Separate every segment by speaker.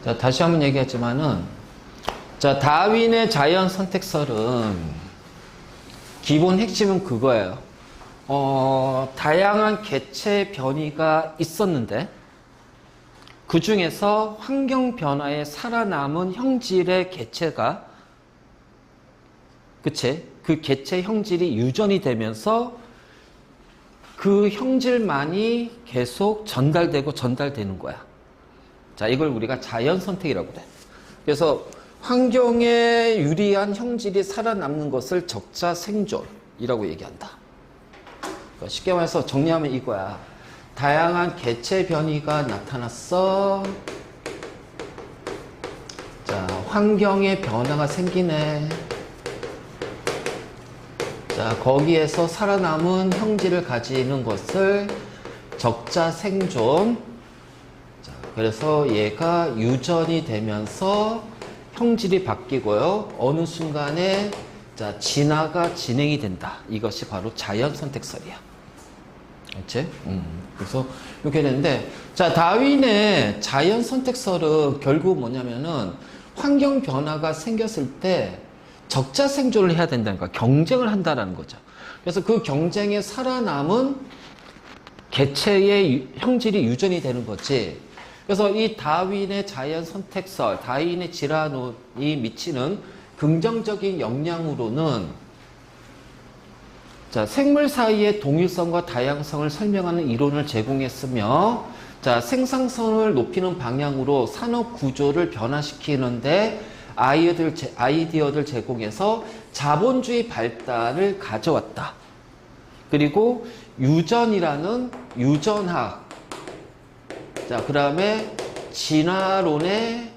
Speaker 1: 자, 다시 한번 얘기하지만은, 자, 다윈의 자연 선택설은 기본 핵심은 그거예요. 다양한 개체 변이가 있었는데, 그 중에서 환경 변화에 살아남은 형질의 개체가, 그 개체 형질이 유전이 되면서 그 형질만이 계속 전달되는 거야. 자, 이걸 우리가 자연 선택이라고 그래. 그래서 환경에 유리한 형질이 살아남는 것을 적자 생존이라고 얘기한다. 그러니까 쉽게 말해서 정리하면 이거야. 다양한 개체 변이가 나타났어. 자, 환경에 변화가 생기네. 자, 거기에서 살아남은 형질을 가지는 것을 적자 생존. 자, 그래서 얘가 유전이 되면서 형질이 바뀌고요. 어느 순간에 자, 진화가 진행이 된다. 이것이 바로 자연 선택설이야. 그렇지? 그래서 이렇게 되는데, 자, 다윈의 자연 선택설은 결국 뭐냐면은 환경 변화가 생겼을 때 적자 생존을 해야 된다니까. 경쟁을 한다라는 거죠. 그래서 그 경쟁에 살아남은 개체의 형질이 유전이 되는 거지. 그래서 이 다윈의 자연 선택설, 다윈의 질환이 미치는 긍정적인 영향으로는, 자, 생물 사이의 동일성과 다양성을 설명하는 이론을 제공했으며, 자, 생산성을 높이는 방향으로 산업 구조를 변화시키는데 아이디어들 제공해서 자본주의 발달을 가져왔다. 그리고 유전이라는 유전학, 자, 그 다음에 진화론에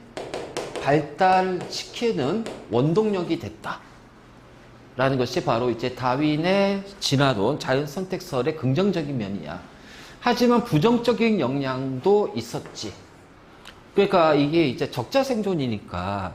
Speaker 1: 발달시키는 원동력이 됐다. 라는 것이 바로 이제 다윈의 진화론, 자연 선택설의 긍정적인 면이야. 하지만 부정적인 영향도 있었지. 그러니까 이게 이제 적자 생존이니까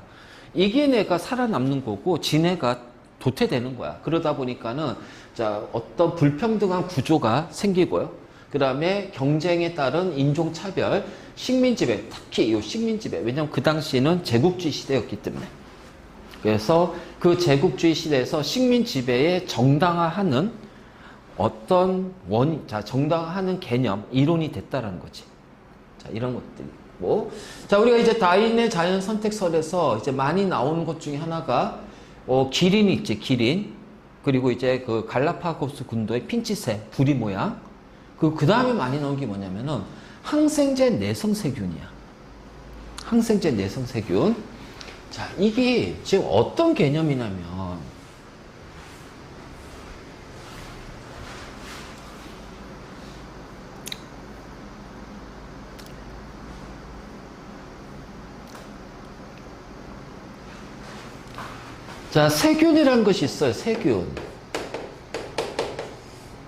Speaker 1: 이긴 애가 살아남는 거고 진 애가 도태되는 거야. 그러다 보니까는 자, 어떤 불평등한 구조가 생기고요. 그 다음에 경쟁에 따른 인종차별, 식민지배, 특히 이 식민지배. 왜냐하면 그 당시에는 제국주의 시대였기 때문에. 그래서 그 제국주의 시대에서 식민지배에 정당화하는 어떤 자, 정당화하는 개념, 이론이 됐다라는 거지. 자, 이런 것들이 있고. 자, 우리가 이제 다윈의 자연 선택설에서 이제 많이 나오는 것 중에 하나가, 기린이 있지, 기린. 그리고 이제 그 갈라파고스 군도의 핀치새, 부리 모양. 그 다음에 많이 나온 게 뭐냐면은 항생제 내성세균이야. 항생제 내성세균. 자, 이게 지금 어떤 개념이냐면, 자, 세균이라는 것이 있어요. 세균.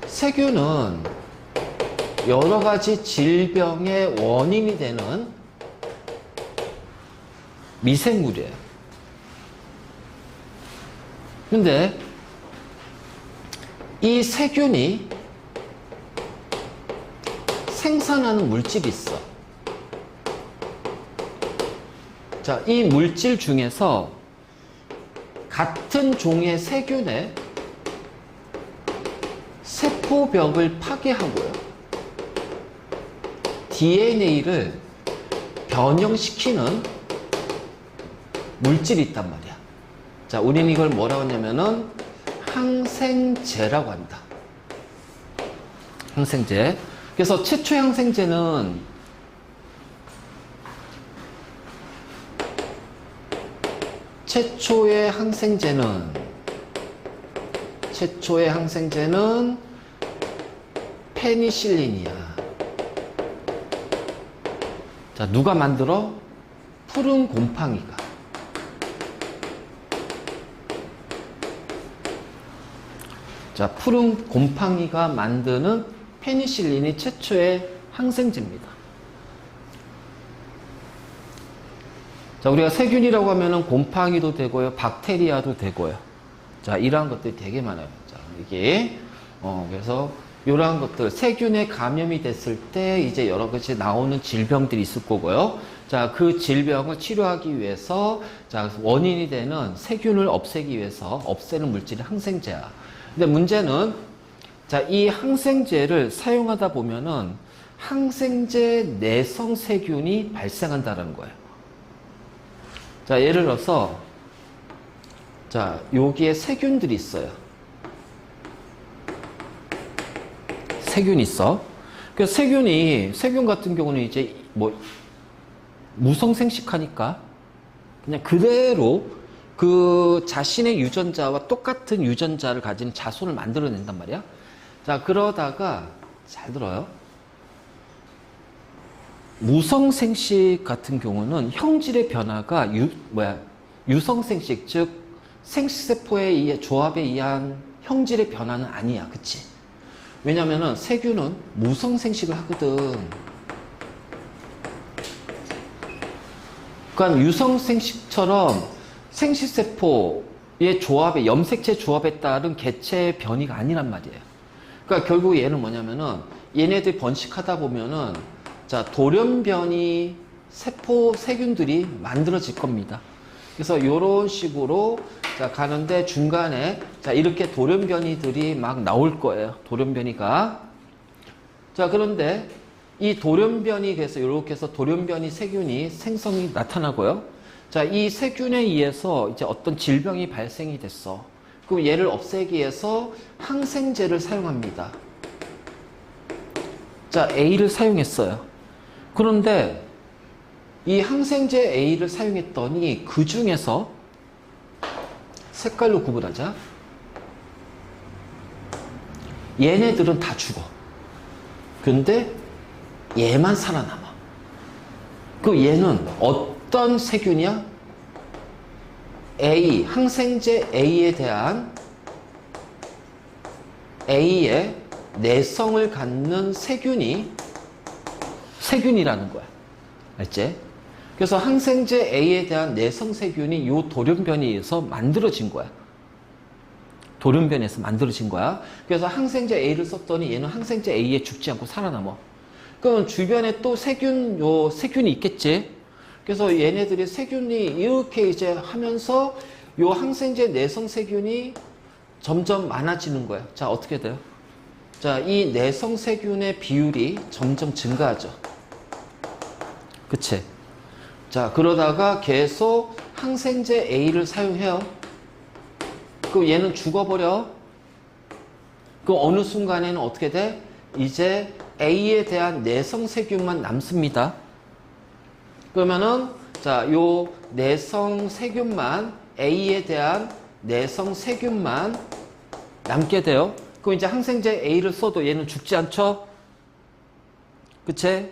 Speaker 1: 세균은 여러 가지 질병의 원인이 되는 미생물이에요. 근데 이 세균이 생산하는 물질이 있어. 자, 이 물질 중에서 같은 종의 세균의 세포벽을 파괴하고요. DNA를 변형시키는 물질이 있단 말이야. 자, 우리는 이걸 뭐라고 하냐면은 항생제라고 한다. 항생제. 그래서 최초의 항생제는 페니실린이야. 자, 누가 만들어? 푸른 곰팡이가. 자, 푸른 곰팡이가 만드는 페니실린이 최초의 항생제입니다. 자, 우리가 세균이라고 하면은 곰팡이도 되고요, 박테리아도 되고요. 자, 이러한 것들이 되게 많아요. 자, 이게, 그래서 이러한 것들, 세균에 감염이 됐을 때 이제 여러 가지 나오는 질병들이 있을 거고요. 자, 그 질병을 치료하기 위해서 자, 원인이 되는 세균을 없애기 위해서 없애는 물질이 항생제야. 근데 문제는 자, 이 항생제를 사용하다 보면은 항생제 내성 세균이 발생한다는 거예요. 자, 예를 들어서 자, 여기에 세균들이 있어요. 세균이 있어. 그 세균 같은 경우는 이제 뭐 무성생식하니까 그냥 그대로 그 자신의 유전자와 똑같은 유전자를 가진 자손을 만들어낸단 말이야. 자, 그러다가 잘 들어요. 무성생식 같은 경우는 형질의 변화가 유성생식, 즉 생식세포의 조합에 의한 형질의 변화는 아니야. 그치? 왜냐면은 세균은 무성생식을 하거든. 그러니까 유성생식처럼 생식세포의 조합에, 염색체 조합에 따른 개체의 변이가 아니란 말이에요. 그러니까 결국 얘는 뭐냐면은 얘네들 번식하다 보면은 자, 돌연변이 세균들이 만들어질 겁니다. 그래서 이런 식으로 자, 가는데 중간에 자, 이렇게 돌연변이들이 막 나올 거예요. 돌연변이가. 자, 그런데 이 돌연변이, 그래서 이렇게 해서 돌연변이 세균이 생성이 나타나고요. 자, 이 세균에 의해서 이제 어떤 질병이 발생이 됐어. 그럼 얘를 없애기 위해서 항생제를 사용합니다. 자, A를 사용했어요. 그런데 이 항생제 A를 사용했더니 그 중에서 색깔로 구분하자. 얘네들은 다 죽어. 근데 얘만 살아남아. 그 얘는 어떤 세균이야? A, 항생제 A에 대한 A의 내성을 갖는 세균이라는 거야. 알지? 그래서 항생제 A에 대한 내성 세균이 요 돌연변이에서 만들어진 거야. 돌연변이에서 만들어진 거야. 그래서 항생제 A를 썼더니 얘는 항생제 A에 죽지 않고 살아남아. 그럼 주변에 또 세균이 있겠지? 그래서 얘네들이 세균이 이렇게 이제 하면서 요 항생제 내성 세균이 점점 많아지는 거야. 자, 어떻게 돼요? 자, 이 내성 세균의 비율이 점점 증가하죠. 그치? 자, 그러다가 계속 항생제 A를 사용해요. 그럼 얘는 죽어버려. 그럼 어느 순간에는 어떻게 돼? 이제 A에 대한 내성 세균만 남습니다. 그러면은 자, 요 내성 세균만, A에 대한 내성 세균만 남게 돼요. 그럼 이제 항생제 A를 써도 얘는 죽지 않죠? 그치?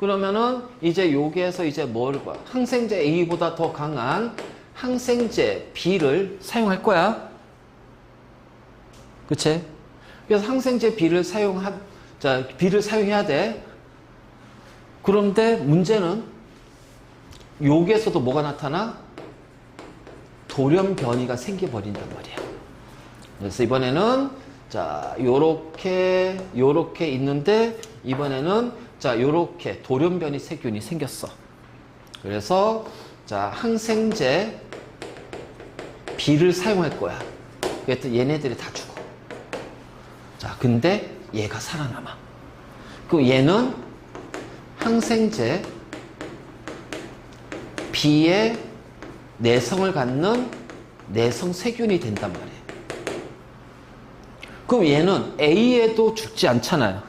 Speaker 1: 그러면은 이제 여기에서 이제 뭘 봐? 항생제 A보다 더 강한 항생제 B를 사용할 거야. 그치? 그래서 항생제 B를 B를 사용해야 돼. 그런데 문제는 여기에서도 뭐가 나타나? 돌연변이가 생겨버린단 말이야. 그래서 이번에는 자, 요렇게 있는데 이번에는 자, 요렇게 돌연변이 세균이 생겼어. 그래서 자, 항생제 B를 사용할 거야. 그랬더니 얘네들이 다 죽어. 자, 근데 얘가 살아남아. 그 얘는 항생제 B의 내성을 갖는 내성 세균이 된단 말이에요. 그럼 얘는 A에도 죽지 않잖아요.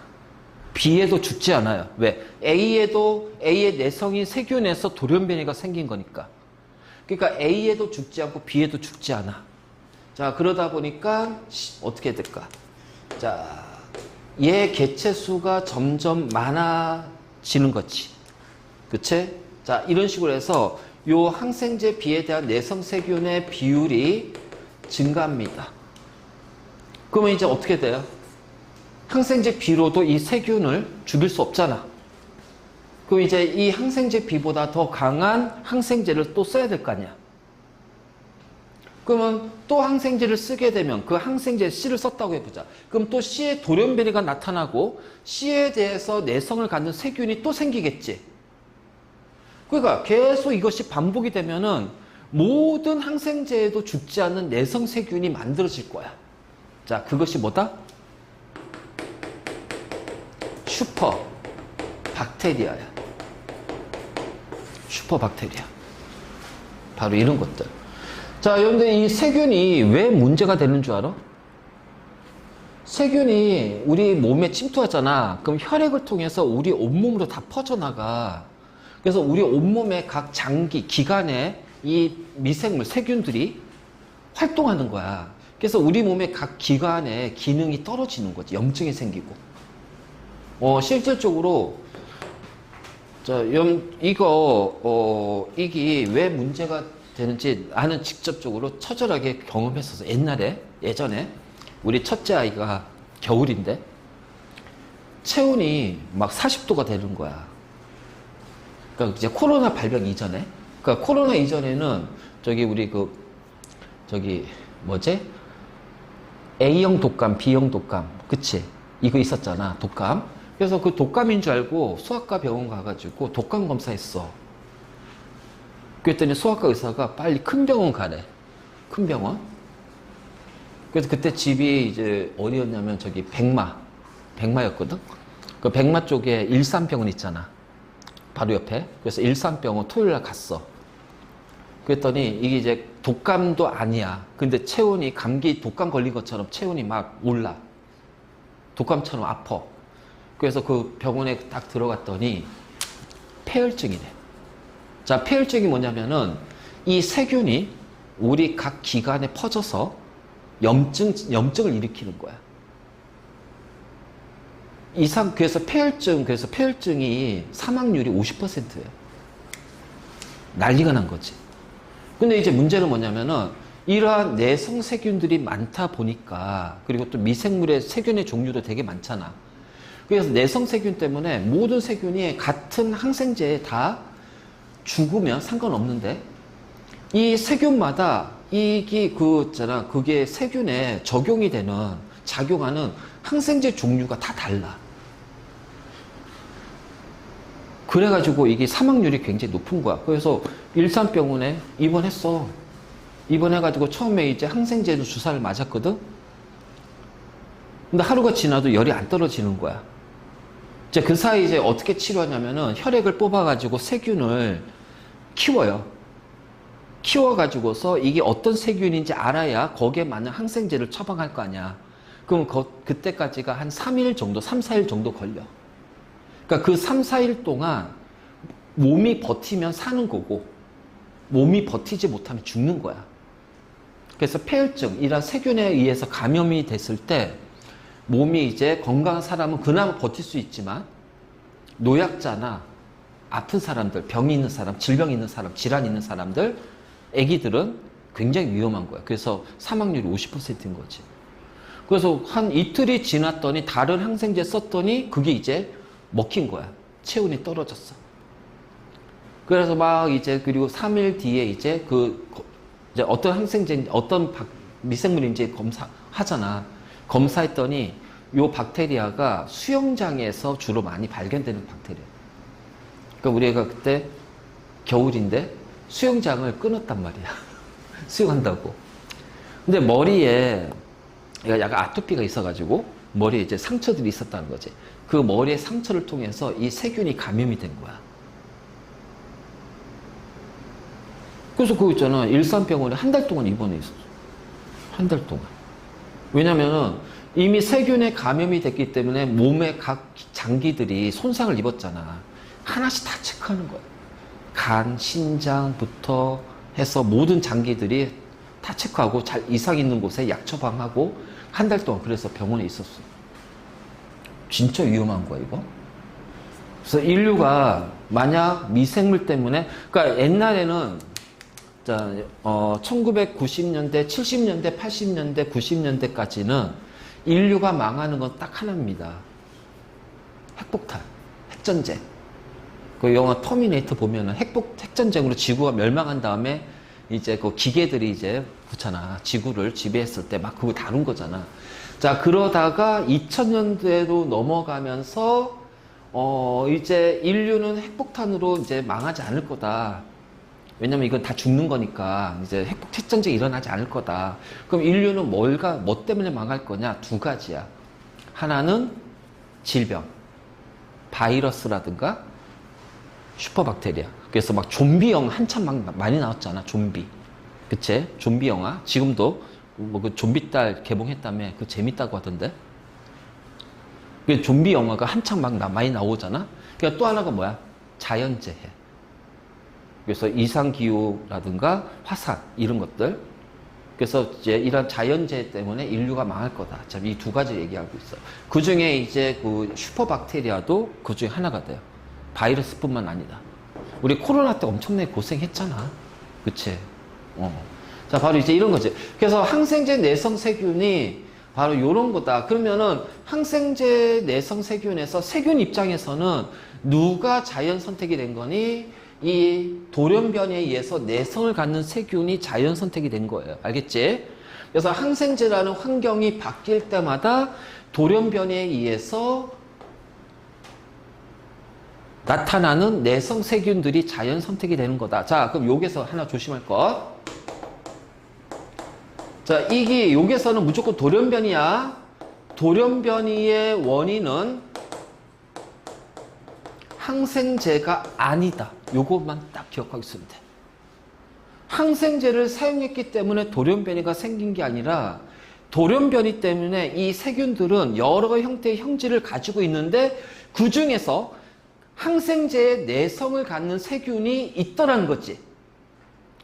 Speaker 1: B에도 죽지 않아요. 왜? A의 내성이 세균에서 돌연변이가 생긴 거니까. 그러니까 A에도 죽지 않고 B에도 죽지 않아. 자, 그러다 보니까 어떻게 될까? 자, 얘 개체 수가 점점 많아지는 거지. 그치? 자, 이런 식으로 해서 요 항생제 B에 대한 내성 세균의 비율이 증가합니다. 그러면 이제 어떻게 돼요? 항생제 B로도 이 세균을 죽일 수 없잖아. 그럼 이제 이 항생제 B보다 더 강한 항생제를 또 써야 될 거 아니야. 그러면 또 항생제를 쓰게 되면 그 항생제 C를 썼다고 해보자. 그럼 또 C의 돌연변이가 나타나고 C에 대해서 내성을 갖는 세균이 또 생기겠지. 그러니까 계속 이것이 반복이 되면은 모든 항생제에도 죽지 않는 내성 세균이 만들어질 거야. 자, 그것이 뭐다? 슈퍼 박테리아야. 슈퍼 박테리아. 바로 이런 것들. 자, 여러분들 이 세균이 왜 문제가 되는 줄 알아? 세균이 우리 몸에 침투하잖아. 그럼 혈액을 통해서 우리 온몸으로 다 퍼져나가. 그래서 우리 온몸의 각 장기, 기관에 이 미생물, 세균들이 활동하는 거야. 그래서 우리 몸의 각 기관의 기능이 떨어지는 거지. 염증이 생기고. 실질적으로, 이게 왜 문제가 되는지 나는 직접적으로 처절하게 경험했어서 예전에, 우리 첫째 아이가 겨울인데, 체온이 막 40도가 되는 거야. 그러니까 이제 코로나 발병 이전에. 그러니까 코로나 이전에는 A형 독감, B형 독감, 그치? 이거 있었잖아, 독감. 그래서 그 독감인 줄 알고 소아과 병원 가가지고 독감 검사했어. 그랬더니 소아과 의사가 빨리 큰 병원 가래. 큰 병원. 그래서 그때 집이 이제 어디였냐면 백마였거든? 그 백마 쪽에 일산병원 있잖아. 바로 옆에. 그래서 일산병원 토요일 날 갔어. 그랬더니 이게 이제 독감도 아니야. 근데 체온이 감기 독감 걸린 것처럼 체온이 막 올라. 독감처럼 아파. 그래서 그 병원에 딱 들어갔더니 폐혈증이래. 자, 폐혈증이 뭐냐면은 이 세균이 우리 각 기관에 퍼져서 염증을 일으키는 거야. 그래서 폐혈증이 사망률이 50%예요. 난리가 난 거지. 근데 이제 문제는 뭐냐면은 이러한 내성 세균들이 많다 보니까, 그리고 또 미생물의 세균의 종류도 되게 많잖아. 그래서 내성 세균 때문에 모든 세균이 같은 항생제에 다 죽으면 상관없는데, 이 세균마다 그게 세균에 작용하는 항생제 종류가 다 달라. 그래가지고 이게 사망률이 굉장히 높은 거야. 그래서 일산병원에 입원했어. 입원해가지고 처음에 이제 항생제로 주사를 맞았거든? 근데 하루가 지나도 열이 안 떨어지는 거야. 이제 그 사이 이제 어떻게 치료하냐면은 혈액을 뽑아가지고 세균을 키워요. 키워가지고서 이게 어떤 세균인지 알아야 거기에 맞는 항생제를 처방할 거 아니야. 그럼 그때까지가 한 3일 정도, 3, 4일 정도 걸려. 그러니까 그 3, 4일 동안 몸이 버티면 사는 거고, 몸이 버티지 못하면 죽는 거야. 그래서 폐혈증, 이런 세균에 의해서 감염이 됐을 때, 몸이 이제 건강한 사람은 그나마 버틸 수 있지만, 노약자나 아픈 사람들, 병이 있는 사람, 질병이 있는 사람, 질환이 있는 사람들, 애기들은 굉장히 위험한 거야. 그래서 사망률이 50%인 거지. 그래서 한 이틀이 지났더니 다른 항생제 썼더니 그게 이제 먹힌 거야. 체온이 떨어졌어. 그래서 그리고 3일 뒤에 이제 이제 어떤 항생제, 어떤 미생물인지 검사하잖아. 검사했더니 요 박테리아가 수영장에서 주로 많이 발견되는 박테리아. 그러니까 우리가 그때 겨울인데 수영장을 끊었단 말이야. 수영한다고. 근데 머리에 약간 아토피가 있어가지고 머리에 이제 상처들이 있었다는 거지. 그 머리의 상처를 통해서 이 세균이 감염이 된 거야. 그래서 그거 있잖아. 일산병원에 한 달 동안 입원해 있었어. 한 달 동안. 왜냐면은 이미 세균에 감염이 됐기 때문에 몸의 각 장기들이 손상을 입었잖아. 하나씩 다 체크하는 거야. 간, 신장부터 해서 모든 장기들이 다 체크하고 이상 있는 곳에 약 처방하고 한 달 동안 그래서 병원에 있었어. 진짜 위험한 거야, 이거. 그래서 인류가 만약 미생물 때문에, 그러니까 옛날에는 1990년대, 70년대, 80년대, 90년대까지는 인류가 망하는 건 딱 하나입니다. 핵폭탄, 핵전쟁. 그 영화 터미네이터 보면은 핵전쟁으로 지구가 멸망한 다음에 이제 그 기계들이 이제 그렇잖아. 지구를 지배했을 때 막 그거 다룬 거잖아. 자, 그러다가 2000년대로 넘어가면서 이제 인류는 핵폭탄으로 이제 망하지 않을 거다. 왜냐면 이건 다 죽는 거니까 이제 핵전쟁이 일어나지 않을 거다. 그럼 인류는 뭐 때문에 망할 거냐? 두 가지야. 하나는 질병, 바이러스라든가 슈퍼박테리아. 그래서 막 좀비 영화 한참 많이 나왔잖아. 좀비. 그치? 좀비 영화. 지금도 뭐 그 좀비 딸 개봉했다며. 그거 재밌다고 하던데. 그 좀비 영화가 한창 많이 나오잖아. 그러니까 또 하나가 뭐야? 자연재해. 그래서 이상기후라든가 화산 이런 것들. 그래서 이제 이런 자연재해 때문에 인류가 망할 거다. 자, 이 두 가지 얘기하고 있어. 그 중에 이제 그 슈퍼박테리아도 그 중에 하나가 돼요. 바이러스뿐만 아니다. 우리 코로나 때 엄청나게 고생했잖아. 그치? 자, 바로 이제 이런 거지. 그래서 항생제 내성 세균이 바로 이런 거다. 그러면은 항생제 내성 세균에서 세균 입장에서는 누가 자연 선택이 된 거니? 이 돌연변이에 의해서 내성을 갖는 세균이 자연 선택이 된 거예요. 알겠지? 그래서 항생제라는 환경이 바뀔 때마다 돌연변이에 의해서 나타나는 내성 세균들이 자연 선택이 되는 거다. 자, 그럼 여기서 하나 조심할 것. 자, 여기서는 무조건 돌연변이야. 돌연변이의 원인은 항생제가 아니다. 요것만 딱 기억하고 있으면 돼. 항생제를 사용했기 때문에 돌연변이가 생긴 게 아니라 돌연변이 때문에 이 세균들은 여러 형태의 형질을 가지고 있는데 그 중에서 항생제의 내성을 갖는 세균이 있더라는 거지.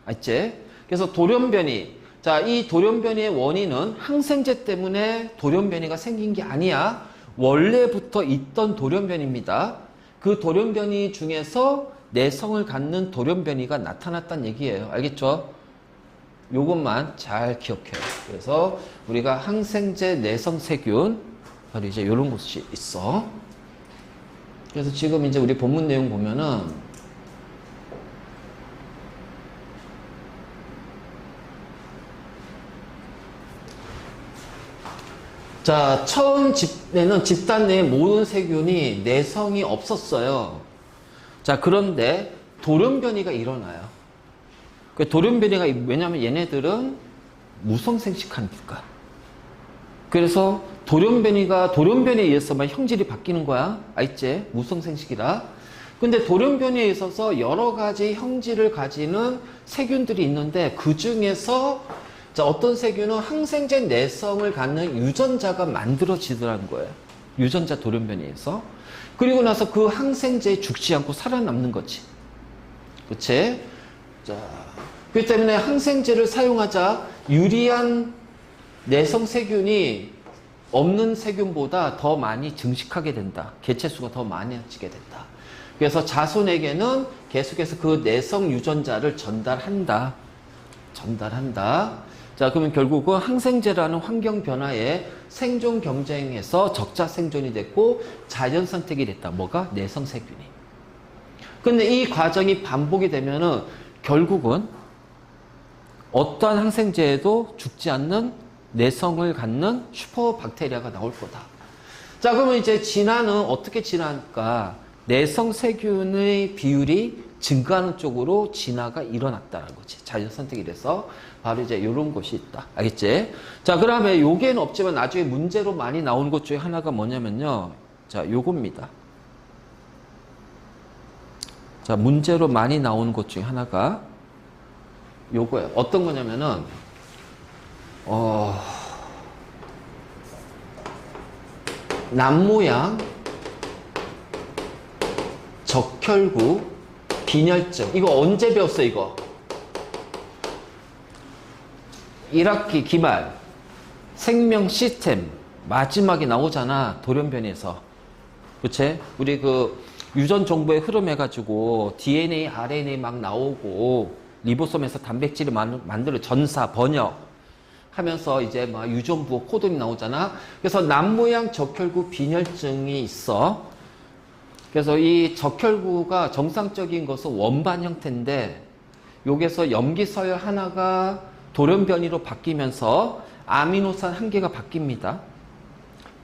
Speaker 1: 알지? 그래서 돌연변이. 자, 이 돌연변이의 원인은 항생제 때문에 돌연변이가 생긴 게 아니야. 원래부터 있던 돌연변이입니다. 그 돌연변이 중에서 내성을 갖는 돌연변이가 나타났다는 얘기예요. 알겠죠? 요것만 잘 기억해요. 그래서 우리가 항생제 내성 세균, 바로 이제 이런 것이 있어. 그래서 지금 이제 우리 본문 내용 보면은 자, 처음 집단 내의 모든 세균이 내성이 없었어요. 자, 그런데 돌연변이가 일어나요. 돌연변이가 왜냐면 얘네들은 무성생식하니까. 그래서 돌연변이에 의해서만 형질이 바뀌는 거야. 알지? 무성생식이라. 근데 돌연변이에 있어서 여러 가지 형질을 가지는 세균들이 있는데 그 중에서 자, 어떤 세균은 항생제 내성을 갖는 유전자가 만들어지더라는 거예요. 유전자 돌연변이에서. 그리고 나서 그 항생제에 죽지 않고 살아남는 거지. 그치? 자, 그렇기 때문에 항생제를 사용하자 유리한 내성 세균이 없는 세균보다 더 많이 증식하게 된다. 개체수가 더 많아지게 된다. 그래서 자손에게는 계속해서 그 내성 유전자를 전달한다. 자, 그러면 결국은 항생제라는 환경 변화에 생존 경쟁에서 적자 생존이 됐고 자연 선택이 됐다. 뭐가? 내성 세균이. 근데 이 과정이 반복이 되면은 결국은 어떠한 항생제에도 죽지 않는 내성을 갖는 슈퍼박테리아가 나올 거다. 자, 그러면 이제 진화는 어떻게 진화할까? 내성 세균의 비율이 증가하는 쪽으로 진화가 일어났다는 거지. 자연 선택이 돼서 바로 이제 이런 것이 있다. 알겠지? 자, 그 다음에 요게는 없지만 나중에 문제로 많이 나오는 것 중에 하나가 뭐냐면요. 자, 요겁니다. 자, 문제로 많이 나오는 것 중에 하나가 요거예요. 어떤 거냐면은, 남모양, 적혈구, 빈혈증. 이거 언제 배웠어, 이거? 1학기 기말 생명 시스템 마지막에 나오잖아. 돌연변이에서. 그치? 우리 그 유전 정보의 흐름 해가지고 DNA, RNA 막 나오고 리보솜에서 단백질을 만들어 전사, 번역 하면서 이제 막 유전부 코드이 나오잖아. 그래서 남모양 적혈구 빈혈증이 있어. 그래서 이 적혈구가 정상적인 것은 원반 형태인데 여기서 염기서열 하나가 돌연변이로 바뀌면서 아미노산 한 개가 바뀝니다.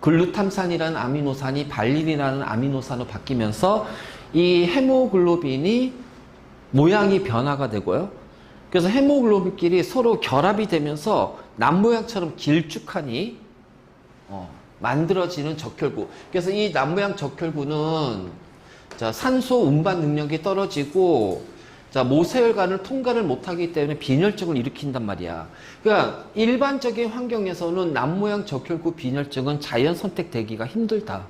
Speaker 1: 글루탐산이라는 아미노산이 발린이라는 아미노산으로 바뀌면서 이 헤모글로빈이 모양이 변화가 되고요. 그래서 헤모글로빈끼리 서로 결합이 되면서 남 모양처럼 길쭉하니 만들어지는 적혈구. 그래서 이 남 모양 적혈구는 자, 산소 운반 능력이 떨어지고 자, 모세혈관을 통과를 못하기 때문에 빈혈증을 일으킨단 말이야. 그러니까 일반적인 환경에서는 남 모양 적혈구 빈혈증은 자연 선택되기가 힘들다.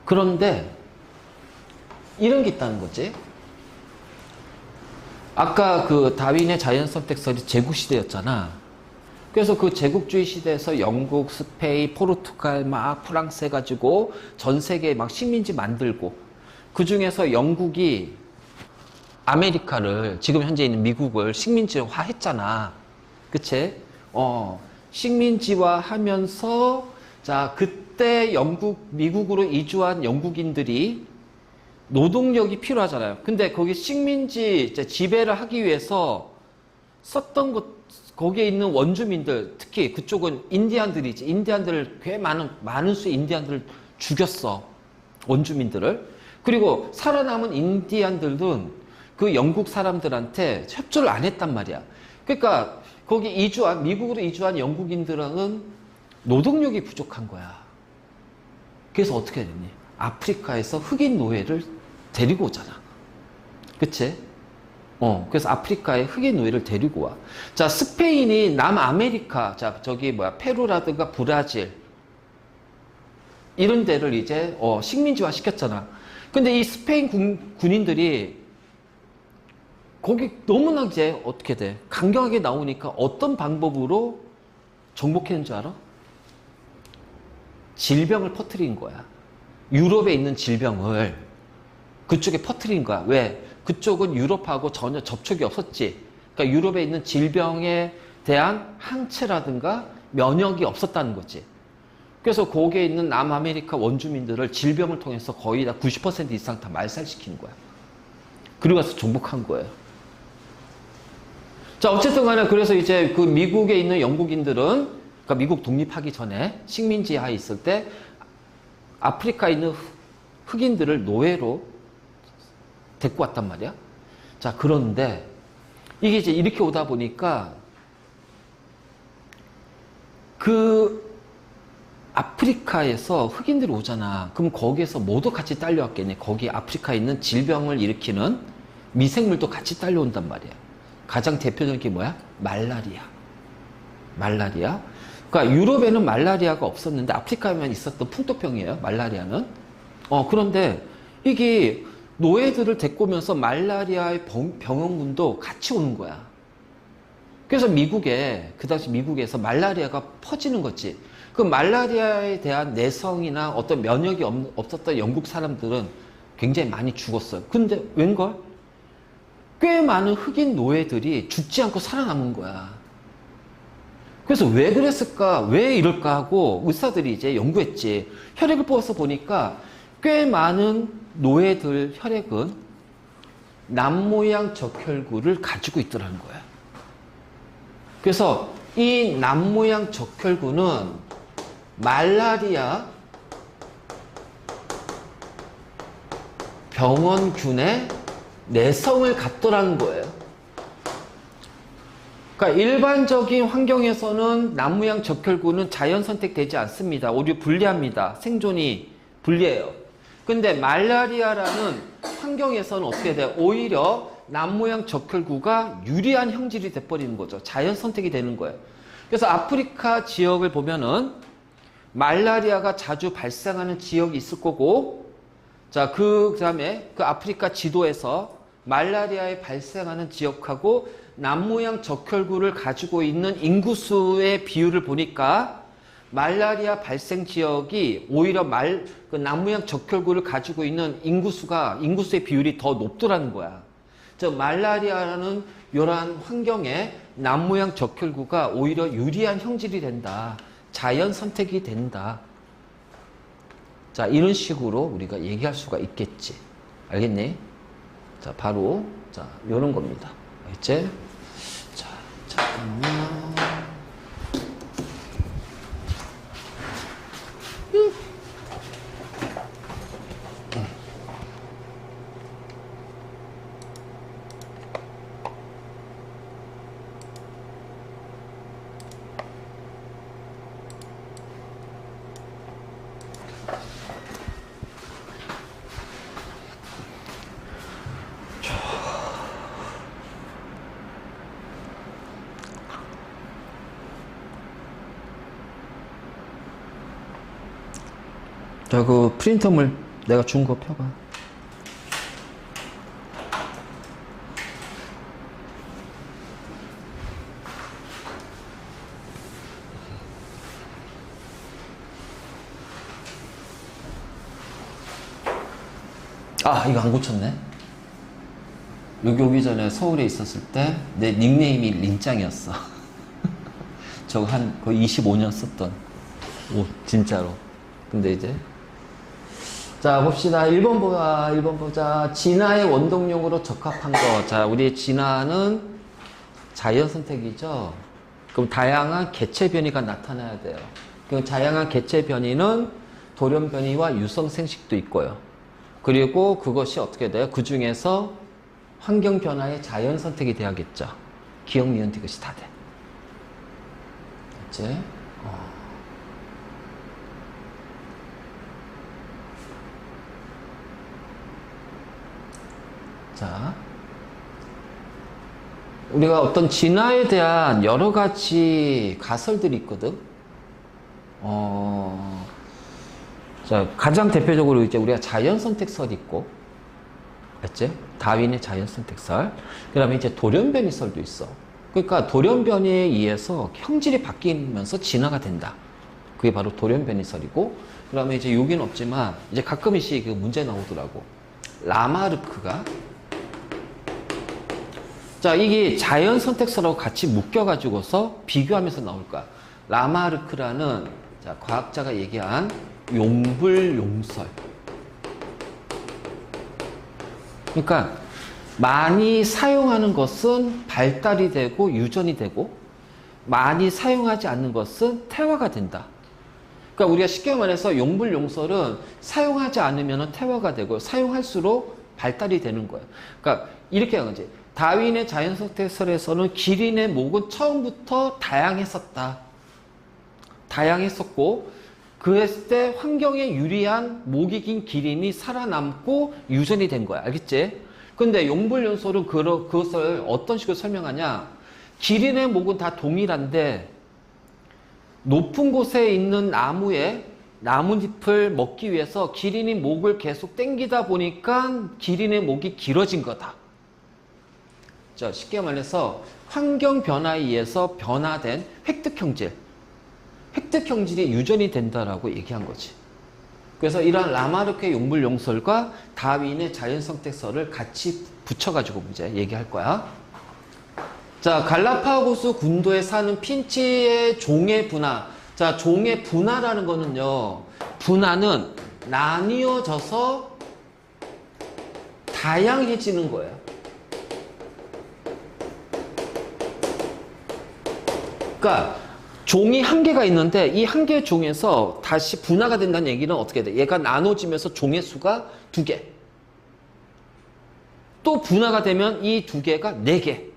Speaker 1: 그런데 이런 게 있다는 거지. 아까 그 다윈의 자연 선택설이 제국 시대였잖아. 그래서 그 제국주의 시대에서 영국, 스페인, 포르투갈, 막 프랑스 해가지고 전 세계에 막 식민지 만들고 그 중에서 영국이 아메리카를 지금 현재 있는 미국을 식민지화 했잖아. 그치? 식민지화 하면서 자, 그때 미국으로 이주한 영국인들이 노동력이 필요하잖아요. 근데 거기 식민지 지배를 하기 위해서 썼던 거기에 있는 원주민들, 특히 그쪽은 인디안들이지. 인디안들을 꽤 많은 수의 인디안들을 죽였어. 원주민들을. 그리고 살아남은 인디안들은 그 영국 사람들한테 협조를 안 했단 말이야. 그러니까 거기 미국으로 이주한 영국인들은 노동력이 부족한 거야. 그래서 어떻게 됐니? 아프리카에서 흑인 노예를 데리고 오잖아. 그치? 그래서 아프리카에 흑인 노예를 데리고 와. 자, 스페인이 남아메리카, 자, 페루라든가 브라질, 이런 데를 이제, 식민지화 시켰잖아. 근데 이 스페인 군인들이 거기 너무나 이제 어떻게 돼? 강경하게 나오니까 어떤 방법으로 정복했는 줄 알아? 질병을 퍼뜨린 거야. 유럽에 있는 질병을 그쪽에 퍼뜨린 거야. 왜? 그쪽은 유럽하고 전혀 접촉이 없었지. 그러니까 유럽에 있는 질병에 대한 항체라든가 면역이 없었다는 거지. 그래서 거기에 있는 남아메리카 원주민들을 질병을 통해서 거의 다 90% 이상 다 말살시킨 거야. 그리고 가서 정복한 거예요. 자, 어쨌든 간에 그래서 이제 그 미국에 있는 영국인들은, 그러니까 미국 독립하기 전에 식민지하에 있을 때 아프리카에 있는 흑인들을 노예로 데리고 왔단 말이야. 자, 그런데 이게 이제 이렇게 오다 보니까 그 아프리카에서 흑인들이 오잖아. 그럼 거기에서 뭐도 같이 딸려왔겠니? 거기 아프리카에 있는 질병을 일으키는 미생물도 같이 딸려온단 말이야. 가장 대표적인 게 뭐야? 말라리아. 그러니까 유럽에는 말라리아가 없었는데 아프리카에만 있었던 풍토병이에요. 말라리아는. 그런데 이게 노예들을 데리고 오면서 말라리아의 병원군도 같이 오는 거야. 그래서 그 당시 미국에서 말라리아가 퍼지는 거지. 그 말라리아에 대한 내성이나 어떤 면역이 없었던 영국 사람들은 굉장히 많이 죽었어요. 근데 웬걸? 꽤 많은 흑인 노예들이 죽지 않고 살아남은 거야. 그래서 왜 그랬을까? 왜 이럴까? 하고 의사들이 이제 연구했지. 혈액을 뽑아서 보니까 꽤 많은 노예들 혈액은 남모양 적혈구를 가지고 있더라는 거야. 그래서 이 남모양 적혈구는 말라리아 병원균의 내성을 갖더라는 거예요. 그러니까 일반적인 환경에서는 남모양 적혈구는 자연 선택되지 않습니다. 오히려 불리합니다. 생존이 불리해요. 근데 말라리아라는 환경에서는 어떻게 돼요? 오히려 남모양 적혈구가 유리한 형질이 돼버리는 거죠. 자연 선택이 되는 거예요. 그래서 아프리카 지역을 보면은 말라리아가 자주 발생하는 지역이 있을 거고, 자, 그 다음에 그 아프리카 지도에서 말라리아에 발생하는 지역하고 남모양 적혈구를 가지고 있는 인구수의 비율을 보니까 말라리아 발생 지역이 오히려 그 남모양 적혈구를 가지고 있는 인구수의 비율이 더 높더라는 거야. 즉, 말라리아라는 이러한 환경에 남모양 적혈구가 오히려 유리한 형질이 된다. 자연 선택이 된다. 자, 이런 식으로 우리가 얘기할 수가 있겠지. 알겠니? 자, 바로, 자, 요런 겁니다. 알겠지? 자, 잠깐만. 자, 그 프린터물 내가 준 거 펴봐. 아, 이거 안 고쳤네. 여기 오기 전에 서울에 있었을 때 내 닉네임이 린짱이었어. 저거 한 거의 25년 썼던 옷, 진짜로. 근데 이제 자 봅시다. 1번 보자. 1번 보자. 진화의 원동력으로 적합한 거. 자, 우리 진화는 자연 선택이죠. 그럼 다양한 개체 변이가 나타나야 돼요. 그럼 다양한 개체 변이는 돌연 변이와 유성 생식도 있고요. 그리고 그것이 어떻게 돼요? 그 중에서 환경 변화의 자연 선택이 돼야겠죠. 기억, 미은, 디귿이 다 돼. 그치? 자, 우리가 어떤 진화에 대한 여러 가지 가설들이 있거든. 자, 가장 대표적으로 이제 우리가 자연 선택설이 있고, 맞지? 다윈의 자연 선택설. 그 다음에 이제 돌연변이설도 있어. 그러니까 돌연변이에 의해서 형질이 바뀌면서 진화가 된다. 그게 바로 돌연변이설이고, 그 다음에 이제 여기는 없지만, 이제 가끔씩 그 문제 나오더라고. 라마르크가, 자, 이게 자연 선택설하고 같이 묶여가지고서 비교하면서 나올 거야. 라마르크라는, 자, 과학자가 얘기한 용불용설. 그러니까 많이 사용하는 것은 발달이 되고 유전이 되고 많이 사용하지 않는 것은 퇴화가 된다. 그러니까 우리가 쉽게 말해서 용불용설은 사용하지 않으면 퇴화가 되고 사용할수록 발달이 되는 거예요. 그러니까 이렇게 한 거지. 다윈의 자연선택설에서는 기린의 목은 처음부터 다양했었다. 다양했었고 그랬을 때 환경에 유리한 목이 긴 기린이 살아남고 유전이 된 거야. 알겠지? 근데 용불용설은 그것을 어떤 식으로 설명하냐? 기린의 목은 다 동일한데 높은 곳에 있는 나무에 나뭇잎을 먹기 위해서 기린이 목을 계속 당기다 보니까 기린의 목이 길어진 거다. 자, 쉽게 말해서 환경 변화에 의해서 변화된 획득형질. 획득형질이 유전이 된다라고 얘기한 거지. 그래서 이러한 라마르크의 용불용설과 다윈의 자연선택설을 같이 붙여가지고 문제 얘기할 거야. 자, 갈라파고스 군도에 사는 핀치의 종의 분화. 자, 종의 분화라는 거는요, 분화는 나뉘어져서 다양해지는 거예요. 그러니까 종이 한 개가 있는데 이 한 개의 종에서 다시 분화가 된다는 얘기는 어떻게 돼? 얘가 나눠지면서 종의 수가 2개. 또 분화가 되면 이 2개가 4개.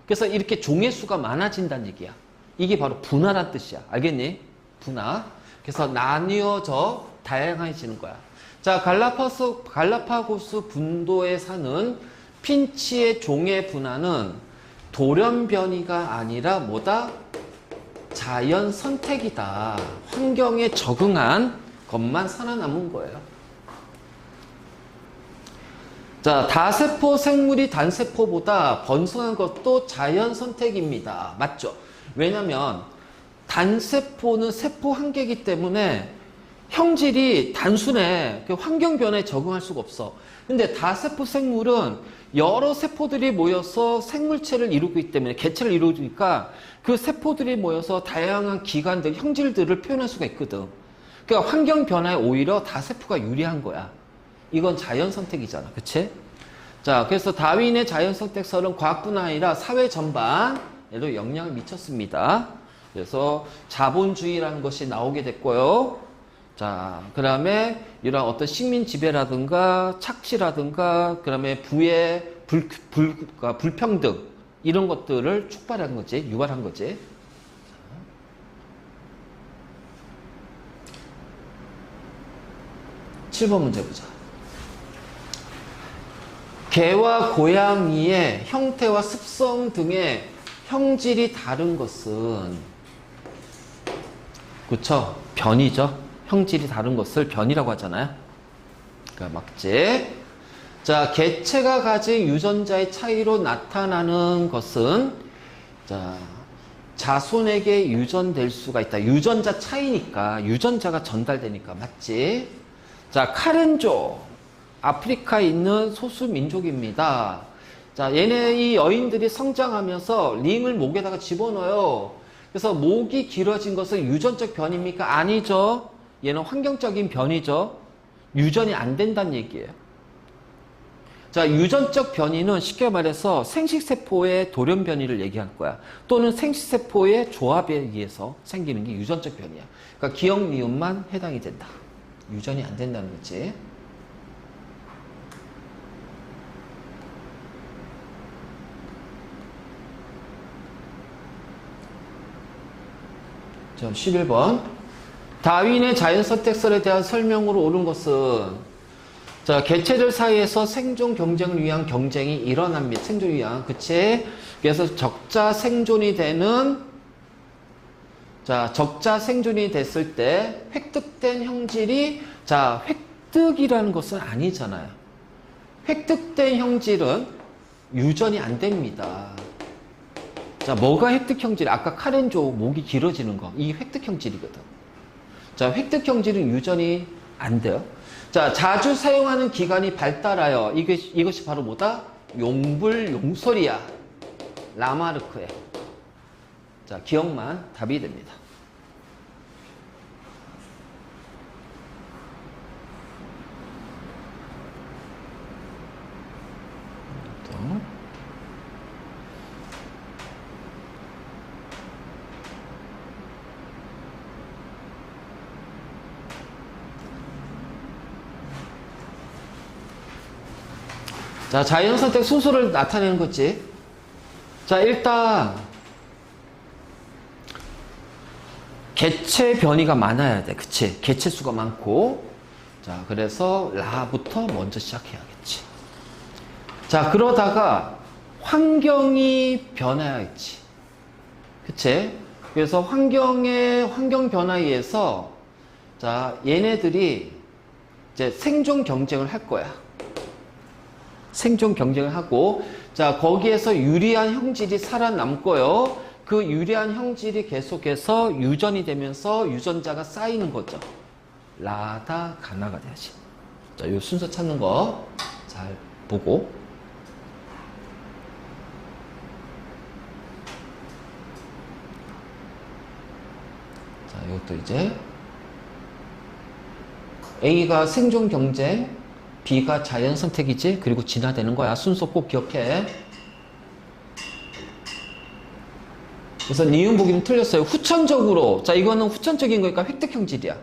Speaker 1: 그래서 이렇게 종의 수가 많아진다는 얘기야. 이게 바로 분화란 뜻이야. 알겠니? 분화. 그래서 나뉘어져 다양해지는 거야. 자, 갈라파고스 분도에 사는 핀치의 종의 분화는 돌연변이가 아니라 뭐다? 자연 선택이다. 환경에 적응한 것만 살아남은 거예요. 자, 다세포 생물이 단세포보다 번성한 것도 자연 선택입니다. 맞죠? 왜냐면 단세포는 세포 한 개이기 때문에 형질이 단순해. 그 환경 변화에 적응할 수가 없어. 근데 다세포 생물은 여러 세포들이 모여서 생물체를 이루고 있기 때문에 개체를 이루니까 그 세포들이 모여서 다양한 기관들, 형질들을 표현할 수가 있거든. 그러니까 환경 변화에 오히려 다세포가 유리한 거야. 이건 자연 선택이잖아. 그치? 자, 그래서 다윈의 자연 선택설은 과학뿐 아니라 사회 전반에도 영향을 미쳤습니다. 그래서 자본주의라는 것이 나오게 됐고요. 자, 그 다음에 이런 어떤 식민 지배라든가 착취라든가 그 다음에 부의 불평등 이런 것들을 촉발한 거지, 유발한 거지. 7번 문제 보자. 개와 고양이의 형태와 습성 등의 형질이 다른 것은, 그쵸? 변이죠. 형질이 다른 것을 변이라고 하잖아요. 그러니까 맞지? 자, 개체가 가진 유전자의 차이로 나타나는 것은 자, 자손에게 유전될 수가 있다. 유전자 차이니까 유전자가 전달되니까 맞지? 자, 카렌족 아프리카에 있는 소수 민족입니다. 자, 얘네 이 여인들이 성장하면서 링을 목에다가 집어넣어요. 그래서 목이 길어진 것은 유전적 변입니까? 아니죠. 얘는 환경적인 변이죠. 유전이 안 된다는 얘기예요. 자, 유전적 변이는 쉽게 말해서 생식세포의 돌연 변이를 얘기할 거야. 또는 생식세포의 조합에 의해서 생기는 게 유전적 변이야. 그러니까 기억, 니은만 해당이 된다. 유전이 안 된다는 거지. 자, 11번. 다윈의 자연선택설에 대한 설명으로 옳은 것은 자, 개체들 사이에서 생존 경쟁을 위한 경쟁이 일어납니다. 생존을 위한. 그치? 그래서 적자 생존이 되는 자, 적자 생존이 됐을 때 획득된 형질이 자, 획득이라는 것은 아니잖아요. 획득된 형질은 유전이 안 됩니다. 자, 뭐가 획득 형질? 아까 카렌조 목이 길어지는 거. 이 획득 형질이거든. 자, 획득 형질은 유전이 안 돼요. 자, 자주 사용하는 기관이 발달하여 이것이 바로 뭐다? 용불 용설이야. 라마르크에. 자, 기억만 답이 됩니다. 자, 자연선택 순서를 나타내는 거지. 자, 일단 개체 변이가 많아야 돼. 그치? 개체 수가 많고. 자, 그래서 라부터 먼저 시작해야겠지. 자, 그러다가 환경이 변해야겠지. 그치? 그래서 환경 변화에 의해서 자, 얘네들이 이제 생존 경쟁을 할 거야. 생존 경쟁을 하고, 자, 거기에서 유리한 형질이 살아남고요. 그 유리한 형질이 계속해서 유전이 되면서 유전자가 쌓이는 거죠. 라다 가나가 돼야지. 자, 요 순서 찾는 거 잘 보고. 자, 이것도 이제 A가 생존 경쟁, B가 자연 선택이지. 그리고 진화되는 거야. 순서 꼭 기억해. 그래서 니은 보기는 틀렸어요. 후천적으로. 자, 이거는 후천적인 거니까 획득 형질이야.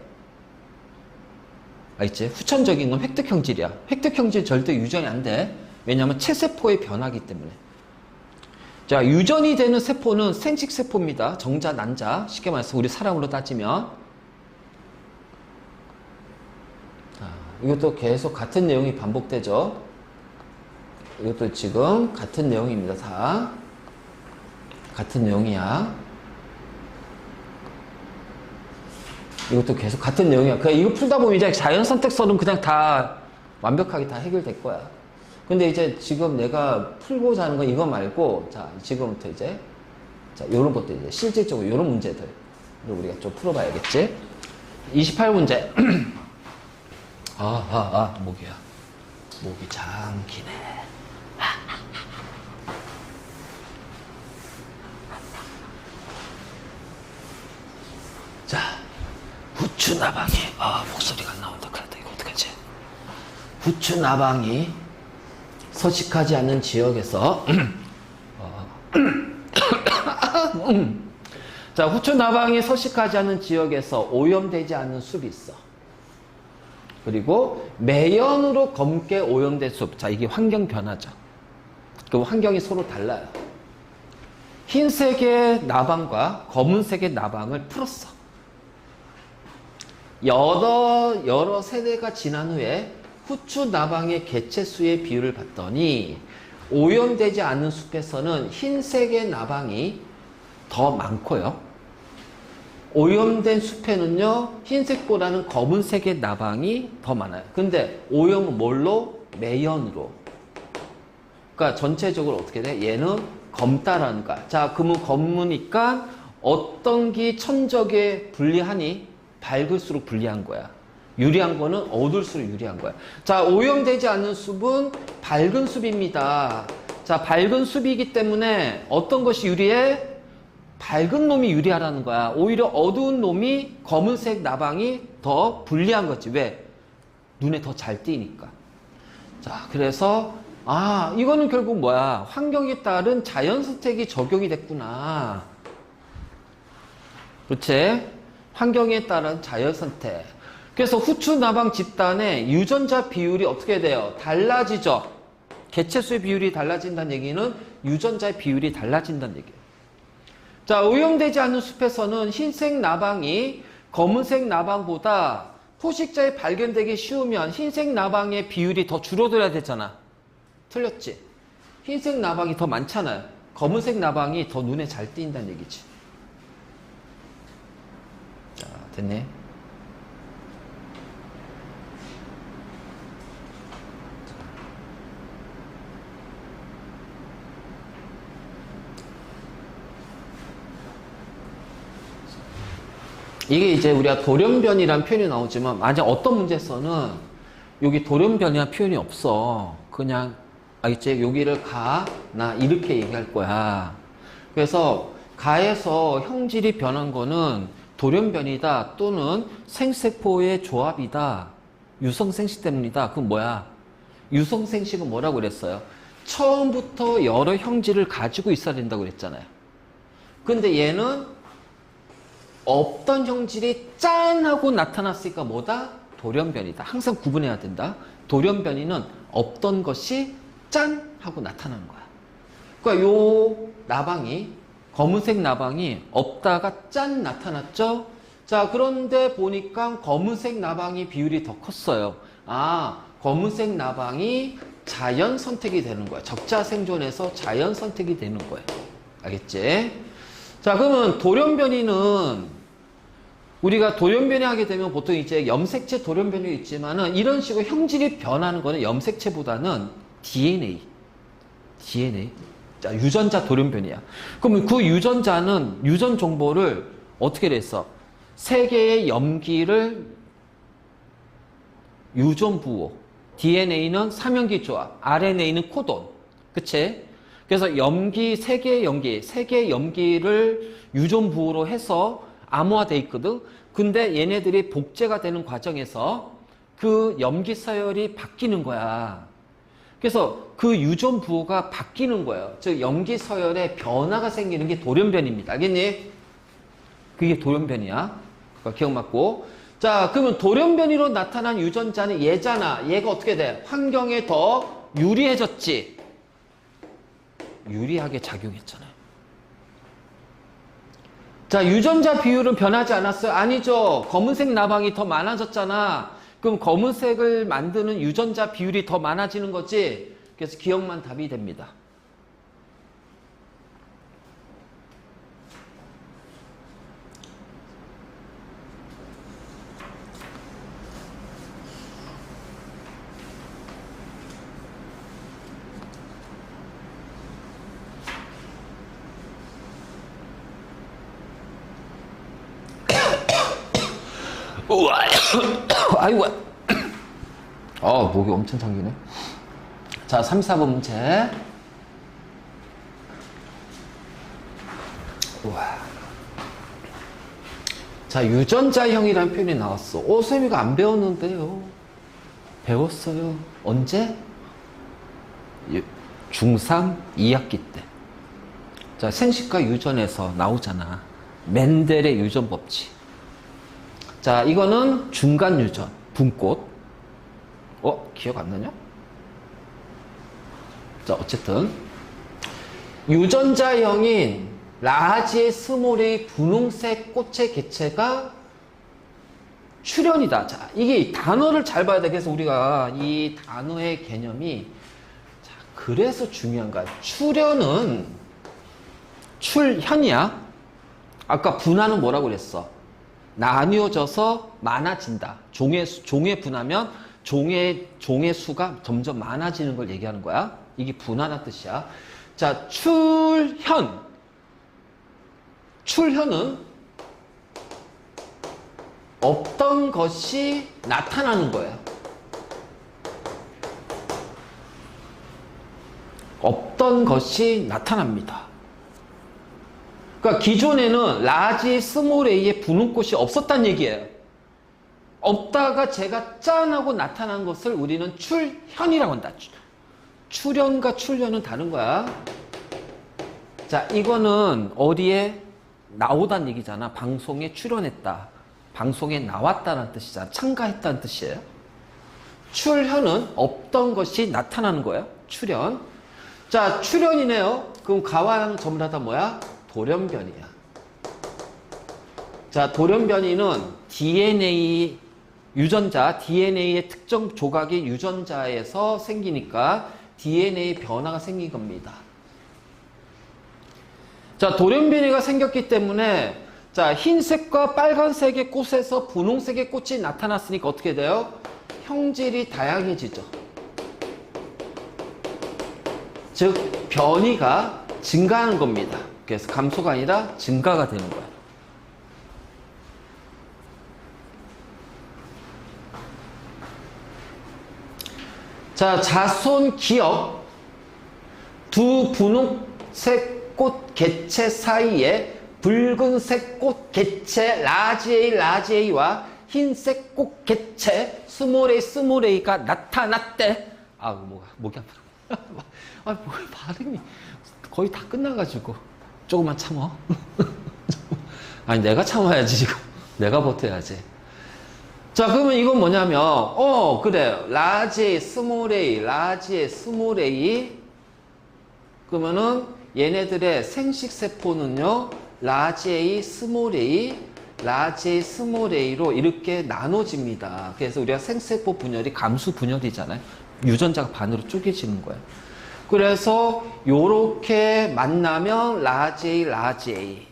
Speaker 1: 알겠지? 후천적인 건 획득 형질이야. 획득 형질 절대 유전이 안 돼. 왜냐하면 체세포의 변화기 때문에. 자, 유전이 되는 세포는 생식세포입니다. 정자, 난자. 쉽게 말해서 우리 사람으로 따지면. 이것도 계속 같은 내용이 반복되죠. 이것도 지금 같은 내용입니다. 다 같은 내용이야. 이것도 계속 같은 내용이야. 그냥 이거 풀다 보면 이제 자연선택설은 그냥 다 완벽하게 다 해결될 거야. 근데 이제 지금 내가 풀고자 하는 건 이거 말고, 자, 지금부터 이제, 자, 요런 것도 이제 실질적으로 요런 문제들을 우리가 좀 풀어봐야겠지. 28문제. 목이야. 목이 잠기네. 자, 후추나방이. 목소리가 안 나온다. 그래도 이거 어떡하지? 후추나방이 서식하지 않는 지역에서, 자, 후추나방이 서식하지 않는 지역에서 오염되지 않는 숲이 있어. 그리고 매연으로 검게 오염된 숲. 자, 이게 환경 변화죠. 그 환경이 서로 달라요. 흰색의 나방과 검은색의 나방을 풀었어. 여러 세대가 지난 후에 후추 나방의 개체 수의 비율을 봤더니 오염되지 않은 숲에서는 흰색의 나방이 더 많고요. 오염된 숲에는요, 흰색보다는 검은색의 나방이 더 많아요. 근데 오염은 뭘로? 매연으로. 그러니까 전체적으로 어떻게 돼? 얘는 검다라는 거야. 자, 그러면 검으니까 어떤 게 천적에 불리하니? 밝을수록 불리한 거야. 유리한 거는 어두울수록 유리한 거야. 자, 오염되지 않는 숲은 밝은 숲입니다. 자, 밝은 숲이기 때문에 어떤 것이 유리해? 밝은 놈이 유리하다는 거야. 오히려 어두운 놈이 검은색 나방이 더 불리한 거지. 왜? 눈에 더 잘 띄니까. 자, 그래서 이거는 결국 뭐야? 환경에 따른 자연 선택이 적용이 됐구나. 그렇지? 환경에 따른 자연 선택. 그래서 후추 나방 집단의 유전자 비율이 어떻게 돼요? 달라지죠. 개체수의 비율이 달라진다는 얘기는 유전자의 비율이 달라진다는 얘기예요. 자, 오염되지 않는 숲에서는 흰색 나방이 검은색 나방보다 포식자에 발견되기 쉬우면 흰색 나방의 비율이 더 줄어들어야 되잖아. 틀렸지? 흰색 나방이 더 많잖아요. 검은색 나방이 더 눈에 잘 띄인다는 얘기지. 자, 됐네. 이게 이제 우리가 돌연변이라는 표현이 나오지만 만약 어떤 문제에서는 여기 돌연변이라는 표현이 없어. 그냥 이제 여기를 가, 나 이렇게 얘기할 거야. 그래서 가에서 형질이 변한 거는 돌연변이다 또는 생세포의 조합이다. 유성생식 때문이다. 그건 뭐야? 유성생식은 뭐라고 그랬어요? 처음부터 여러 형질을 가지고 있어야 된다고 그랬잖아요. 근데 얘는 없던 형질이 짠 하고 나타났으니까 뭐다? 돌연변이다. 항상 구분해야 된다. 돌연변이는 없던 것이 짠 하고 나타나는 거야. 그러니까 요 나방이 검은색 나방이 없다가 짠 나타났죠. 자, 그런데 보니까 검은색 나방이 비율이 더 컸어요. 검은색 나방이 자연 선택이 되는 거야. 적자 생존에서 자연 선택이 되는 거예요. 알겠지? 자, 그러면 돌연변이는 우리가 돌연변이 하게 되면 보통 이제 염색체 돌연변이 있지만은 이런 식으로 형질이 변하는 거는 염색체보다는 DNA. 자, 유전자 돌연변이야. 그러면 그 유전자는 유전 정보를 어떻게 됐어? 세 개의 염기를 유전 부호. DNA는 삼연기 조합, RNA는 코돈. 그치? 그래서 염기, 세 개의 염기를 유전 부호로 해서 암호화돼 있거든. 근데 얘네들이 복제가 되는 과정에서 그 염기 서열이 바뀌는 거야. 그래서 그 유전 부호가 바뀌는 거예요. 즉 염기 서열에 변화가 생기는 게 돌연변입니다. 알겠니? 그게 돌연변이야. 그러니까 기억 맞고. 자, 그러면 돌연변이로 나타난 유전자는 얘잖아. 얘가 어떻게 돼? 환경에 더 유리해졌지. 유리하게 작용했잖아요. 자, 유전자 비율은 변하지 않았어요? 아니죠. 검은색 나방이 더 많아졌잖아. 그럼 검은색을 만드는 유전자 비율이 더 많아지는 거지. 그래서 기억만 답이 됩니다. 우와. 아이고. 목이 엄청 잠기네. 자, 34번 문제. 우와. 자, 유전자형이라는 표현이 나왔어. 쌤이가 안 배웠는데요. 배웠어요. 언제? 중3 2학기 때. 자, 생식과 유전에서 나오잖아. 멘델의 유전 법칙. 자, 이거는 중간 유전, 분꽃. 기억 안 나냐? 자, 어쨌든 유전자형인 라지의 스몰의 분홍색 꽃의 개체가 출현이다. 자, 이게 단어를 잘 봐야 돼. 그래서 우리가 이 단어의 개념이 그래서 중요한 거야. 출현은 출현이야. 아까 분화는 뭐라고 그랬어? 나뉘어져서 많아진다. 종에 분하면 종의 수가 점점 많아지는 걸 얘기하는 거야. 이게 분하다는 뜻이야. 자, 출현은 없던 것이 나타나는 거예요. 없던 것이 나타납니다. 그러니까 기존에는 라지, 스몰 a의 분홍꽃이 없었단 얘기예요. 없다가 제가 짠 하고 나타난 것을 우리는 출현이라고 한다. 출현과 출현은 다른 거야. 자, 이거는 어디에 나오단 얘기잖아. 방송에 출연했다. 방송에 나왔다는 뜻이잖아. 참가했다는 뜻이에요. 출현은 없던 것이 나타나는 거예요. 출현. 자, 출현이네요. 그럼 가와는 전부 다 뭐야? 돌연변이야. 자, 돌연변이는 DNA 유전자, DNA의 특정 조각이 유전자에서 생기니까 DNA 변화가 생긴 겁니다. 자, 돌연변이가 생겼기 때문에 자, 흰색과 빨간색의 꽃에서 분홍색의 꽃이 나타났으니까 어떻게 돼요? 형질이 다양해지죠. 즉, 변이가 증가하는 겁니다. 그래서 감소가 아니라 증가가 되는 거예요. 자, 자손 기억. 두 분홍색 꽃 개체 사이에 붉은색 꽃 개체 라지 A와 흰색 꽃 개체 스몰 A가 나타났대. 아, 목이 아프다. 아, 뭐 발음이 거의 다 끝나가지고 조금만 참어. 아니, 내가 참아야지 지금. 내가 버텨야지. 자, 그러면 이건 뭐냐면 그래. 라지 스몰 A, 라지 스몰 A. 그러면은 얘네들의 생식세포는요, 라지 A, 스몰 A, 라지 A, 스몰 A로 이렇게 나눠집니다. 그래서 우리가 생세포 분열이 감수 분열이잖아요. 유전자가 반으로 쪼개지는 거예요. 그래서 요렇게 만나면 라지 A, 라지 A.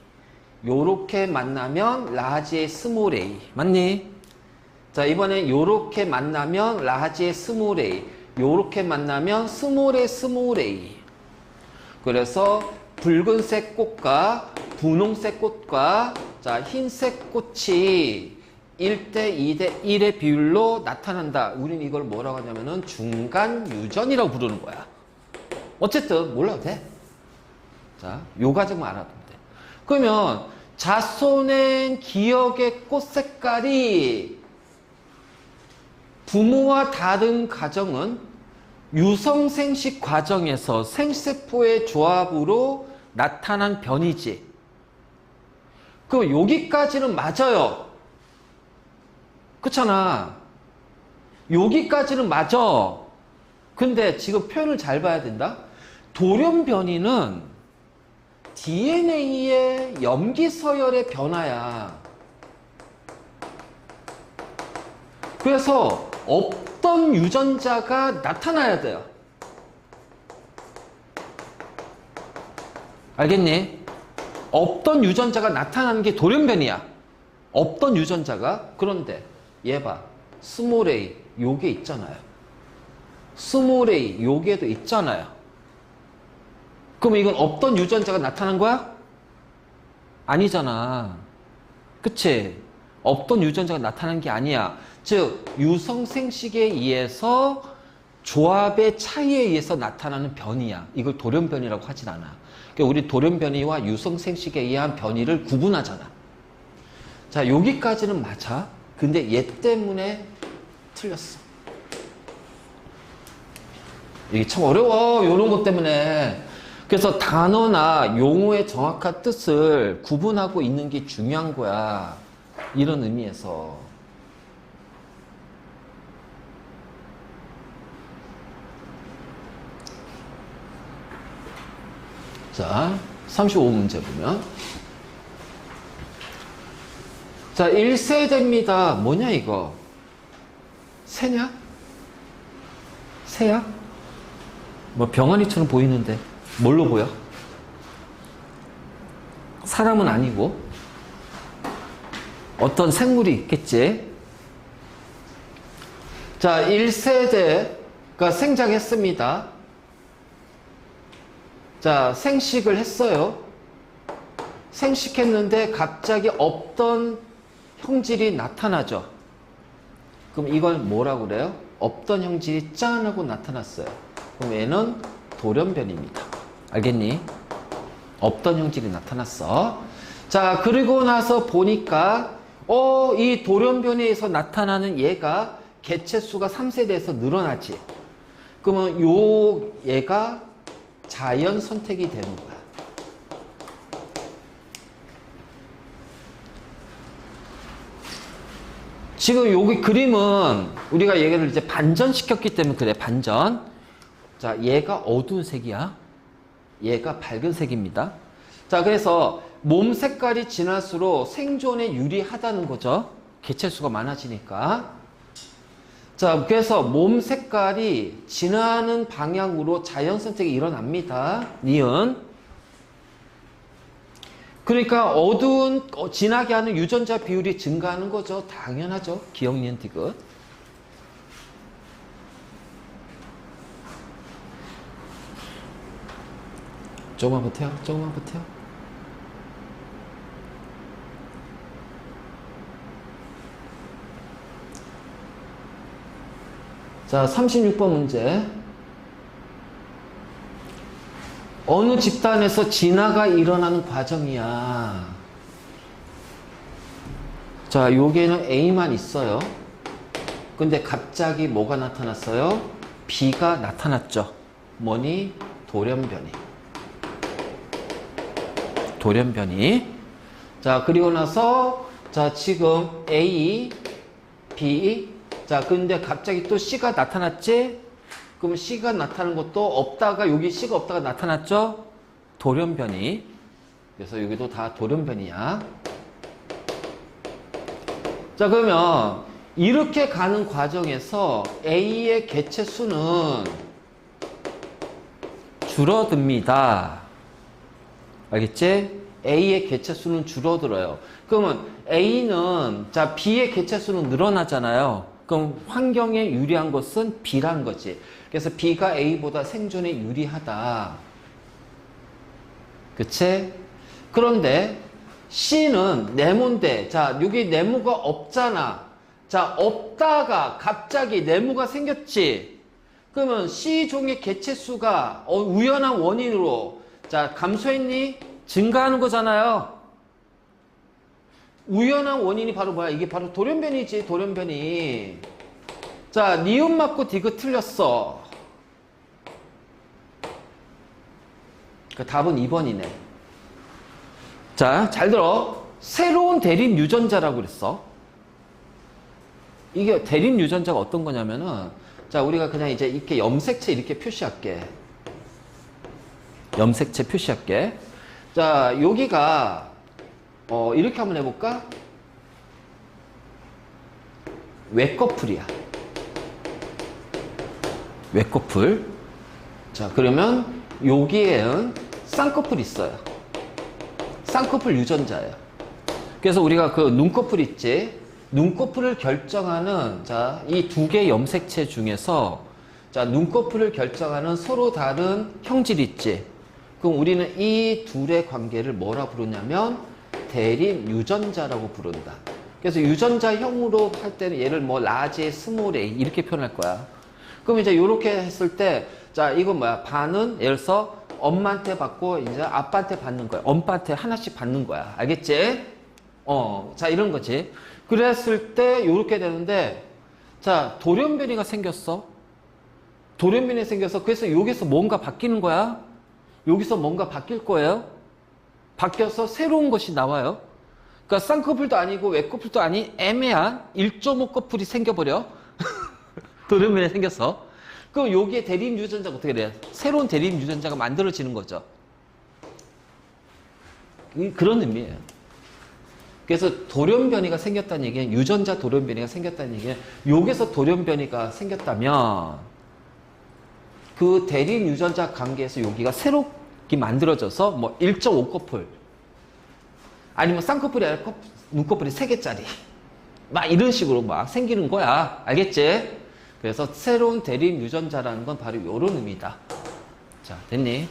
Speaker 1: 요렇게 만나면 라지 A, 스몰 A. 맞니? 자, 이번엔 요렇게 만나면 라지 A, 스몰 A. 요렇게 만나면 스몰 A, 스몰 A. 그래서 붉은색 꽃과 분홍색 꽃과 자, 흰색 꽃이 1대 2대 1의 비율로 나타난다. 우리는 이걸 뭐라고 하냐면은 중간 유전이라고 부르는 거야. 어쨌든 몰라도 돼. 자, 요 과정만 알아두면 돼. 그러면 자손의 기억의 꽃 색깔이 부모와 다른 가정은 유성생식 과정에서 생세포의 조합으로 나타난 변이지. 그럼 여기까지는 맞아요. 그렇잖아. 여기까지는 맞아. 근데 지금 표현을 잘 봐야 된다. 돌연변이는 DNA의 염기서열의 변화야. 그래서 없던 유전자가 나타나야 돼요. 알겠니? 없던 유전자가 나타나는 게 돌연변이야. 없던 유전자가. 그런데 얘 봐. 스몰 a 요게 있잖아요. 스몰 a 요게도 있잖아요. 그럼 이건 없던 유전자가 나타난 거야? 아니잖아. 그치? 없던 유전자가 나타난 게 아니야. 즉 유성생식에 의해서 조합의 차이에 의해서 나타나는 변이야. 이걸 돌연변이라고 하진 않아. 그러니까 우리 돌연변이와 유성생식에 의한 변이를 구분하잖아. 자, 여기까지는 맞아. 근데 얘 때문에 틀렸어. 이게 참 어려워. 이런 것 때문에. 그래서 단어나 용어의 정확한 뜻을 구분하고 있는 게 중요한 거야. 이런 의미에서. 자, 35문제 보면. 자, 1세대입니다. 뭐냐, 이거? 새냐? 새야? 뭐 병아리처럼 보이는데, 뭘로 보여? 사람은 아니고. 어떤 생물이 있겠지. 자, 1세대가 생장했습니다. 자, 생식을 했어요. 생식했는데 갑자기 없던 형질이 나타나죠. 그럼 이걸 뭐라고 그래요? 없던 형질이 짠 하고 나타났어요. 그럼 얘는 돌연변입니다. 알겠니? 없던 형질이 나타났어. 자, 그리고 나서 보니까 이 돌연변이에서 나타나는 얘가 개체수가 3세대에서 늘어나지. 그러면 얘가 자연 선택이 되는 거야. 지금 여기 그림은 우리가 얘를 이제 반전시켰기 때문에 그래, 반전. 자, 얘가 어두운 색이야. 얘가 밝은 색입니다. 자, 그래서 몸 색깔이 진할수록 생존에 유리하다는 거죠. 개체수가 많아지니까. 자, 그래서 몸 색깔이 진하는 방향으로 자연 선택이 일어납니다. 니은. 그러니까 진하게 하는 유전자 비율이 증가하는 거죠. 당연하죠. 기억, 니은, 디귿. 조금만 버텨, 조금만 버텨. 자, 36번 문제. 어느 집단에서 진화가 일어나는 과정이야. 자, 여기에는 A만 있어요. 근데 갑자기 뭐가 나타났어요? B가 나타났죠. 뭐니? 돌연변이. 돌연변이. 자, 그리고 나서 자, 지금 A, B. 자, 근데 갑자기 또 C가 나타났지? 그럼 C가 나타나는 것도 없다가 여기 C가 없다가 나타났죠? 돌연변이. 그래서 여기도 다 돌연변이야. 자, 그러면 이렇게 가는 과정에서 A의 개체 수는 줄어듭니다. 알겠지? A의 개체 수는 줄어들어요. 그러면 A는, 자, B의 개체 수는 늘어나잖아요. 그럼 환경에 유리한 것은 B란 거지. 그래서 B가 A보다 생존에 유리하다. 그치? 그런데 C는 네모인데, 자, 여기 네모가 없잖아. 자, 없다가 갑자기 네모가 생겼지. 그러면 C종의 개체수가 우연한 원인으로, 자, 감소했니? 증가하는 거잖아요. 우연한 원인이 바로 뭐야? 이게 바로 돌연변이지, 돌연변이. 자, 니은 맞고 디귿 틀렸어. 그 답은 2번이네. 자, 잘 들어. 새로운 대립 유전자라고 그랬어. 이게 대립 유전자가 어떤 거냐면은, 자, 우리가 그냥 이제 이렇게 염색체 이렇게 표시할게. 염색체 표시할게. 자, 여기가 이렇게 한번 해볼까? 외꺼풀이야. 외꺼풀. 자, 그러면 여기에는 쌍꺼풀이 있어요. 쌍꺼풀 유전자예요. 그래서 우리가 그 눈꺼풀 있지? 눈꺼풀을 결정하는, 자, 이 두 개의 염색체 중에서, 자, 눈꺼풀을 결정하는 서로 다른 형질이 있지? 그럼 우리는 이 둘의 관계를 뭐라 부르냐면 대립 유전자라고 부른다. 그래서 유전자형으로 할 때는 얘를 뭐 라지, 스몰 a 이렇게 표현할 거야. 그럼 이제 이렇게 했을 때, 자, 이건 뭐야? 반은 예를 들어서 엄마한테 받고 이제 아빠한테 받는 거야. 엄빠한테 하나씩 받는 거야. 알겠지? 자, 이런 거지. 그랬을 때 이렇게 되는데, 자, 돌연변이가 생겼어. 돌연변이 생겨서 그래서 여기서 뭔가 바뀌는 거야. 여기서 뭔가 바뀔 거예요. 바뀌어서 새로운 것이 나와요. 그러니까 쌍꺼풀도 아니고 외꺼풀도 아닌 애매한 1.5 꺼풀이 생겨버려. 돌연변이 생겼어. 그럼 여기에 대립 유전자가 어떻게 돼요? 새로운 대립 유전자가 만들어지는 거죠. 그런 의미예요. 그래서 돌연변이가 생겼다는 얘기는, 유전자 돌연변이가 생겼다는 얘기는, 여기서 돌연변이가 생겼다면 그 대립 유전자 관계에서 여기가 새롭게 만들어져서 뭐 1.5 커플 아니면 쌍꺼풀이 아니라 눈꺼풀이 3개짜리. 막 이런 식으로 막 생기는 거야. 알겠지? 그래서 새로운 대립 유전자라는 건 바로 이런 의미다. 자, 됐니?